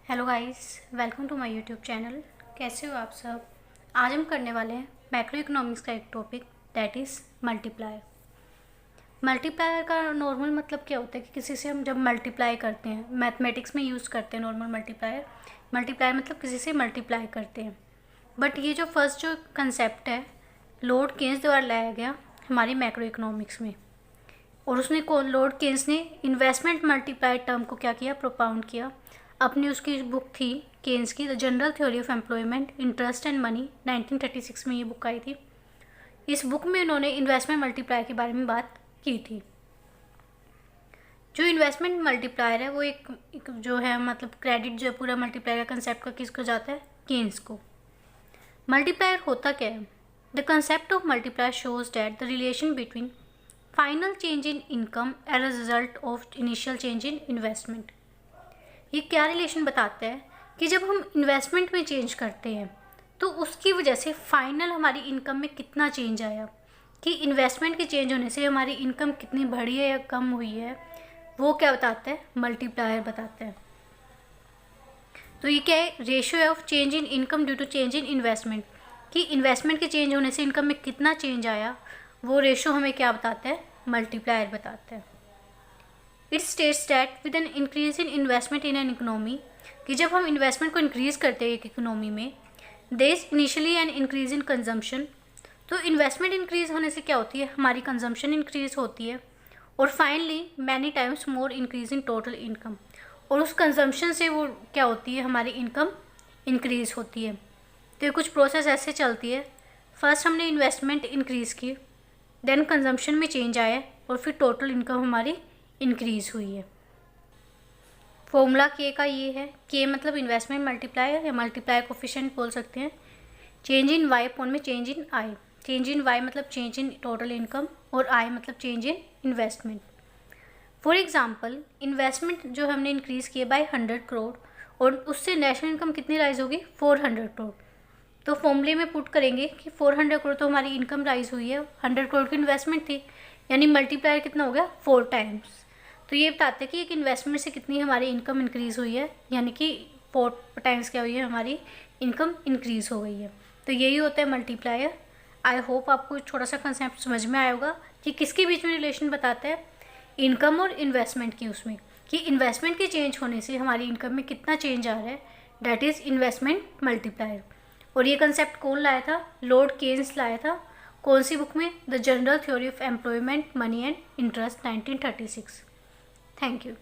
Hello guys, welcome to my YouTube channel. कैसे हो आप सब। आज हम करने वाले हैं मैक्रो इकोनॉमिक्स का एक topic, that is multiplier. Multiplier का नॉर्मल मतलब क्या होता है कि किसी से हम जब मल्टीप्लाई करते हैं, मैथमेटिक्स में यूज़ करते हैं नॉर्मल मल्टीप्लायर। मल्टीप्लायर मतलब किसी से मल्टीप्लाई करते हैं। बट ये जो फर्स्ट जो कंसेप्ट है, लॉर्ड केन्स द्वारा लाया गया हमारी मैक्रो इकोनॉमिक्स में। और उसने लॉर्ड केन्स ने इन्वेस्टमेंट मल्टीप्लायर टर्म को क्या किया, प्रोपाउंड किया। अपनी उसकी बुक थी केन्स की, the general theory of employment, interest and money, 1936 में ये बुक आई थी। इस बुक में उन्होंने इन्वेस्टमेंट मल्टीप्लायर के बारे में बात की थी। जो इन्वेस्टमेंट मल्टीप्लायर है वो एक जो है मतलब क्रेडिट जो पूरा मल्टीप्लायर का कंसेप्ट का किसको जाता है, केन्स को। मल्टीप्लायर होता क्या है? The concept of multiplier shows that the relation between final change in income as a result of initial change in investment. ये क्या रिलेशन बताता है कि जब हम इन्वेस्टमेंट में चेंज करते हैं तो उसकी वजह से फाइनल हमारी इनकम में कितना चेंज आया, कि इन्वेस्टमेंट के चेंज होने से हमारी इनकम कितनी बढ़ी है या कम हुई है, वो क्या बताता है, मल्टीप्लायर बताता है। तो ये क्या है, ratio of change in income due to change in investment, कि इन्वेस्टमेंट के चेंज होने से इनकम में कितना चेंज आया, वो रेशियो हमें क्या बताता है, मल्टीप्लायर बताता है। It states that with N increase in investment in an economy, कि जब हम इन्वेस्टमेंट को इंक्रीज करते हैं एक इकोनॉमी में, there is initially an increase in consumption. तो इन्वेस्टमेंट इंक्रीज होने से क्या होती है, हमारी कंजम्पशन इंक्रीज होती है, और finally many times more increase in total income, और उस कंजम्पशन से वो क्या होती है, हमारी इनकम इंक्रीज होती है। तो ये कुछ प्रोसेस ऐसे चलती है, फर्स्ट हमने इन्वेस्टमेंट इंक्रीज़ की, देन कंजम्पशन में चेंज आया, और फिर टोटल इनकम हमारी इंक्रीज़ हुई है। फॉर्मूला के का ये है, के मतलब इन्वेस्टमेंट मल्टीप्लायर या मल्टीप्लायर कोफिशिएंट बोल सकते हैं। चेंज इन वाई अपॉन में change in I. Change in Y मतलब चेंज इन टोटल इनकम, और आई मतलब change in investment. For example, investment जो हमने इंक्रीज़ किए बाय 100 करोड़, और उससे नेशनल इनकम कितनी राइज होगी, 400 करोड़। तो फॉर्मूले में पुट करेंगे कि 400 करोड़ तो हमारी इनकम राइज हुई है, 100 करोड़ की इन्वेस्टमेंट थी, यानी मल्टीप्लायर कितना हो गया, 4 टाइम्स। तो ये बताते हैं कि एक इन्वेस्टमेंट से कितनी हमारी इनकम इंक्रीज़ हुई है, यानी कि 4 टाइम्स क्या हुई है, हमारी इनकम इंक्रीज़ हो गई है। तो यही होता है मल्टीप्लायर। आई होप आपको छोटा सा कंसेप्ट समझ में आया होगा कि किसके बीच में रिलेशन बताता है, इनकम और इन्वेस्टमेंट की, उसमें कि इन्वेस्टमेंट के चेंज होने से हमारी इनकम में कितना चेंज आ रहा है, डैट इज़ इन्वेस्टमेंट मल्टीप्लायर। और ये कंसेप्ट कौन लाया था, लॉर्ड केन्स लाया था। कौन सी बुक में, the general theory of employment, money and interest, 1936। Thank you.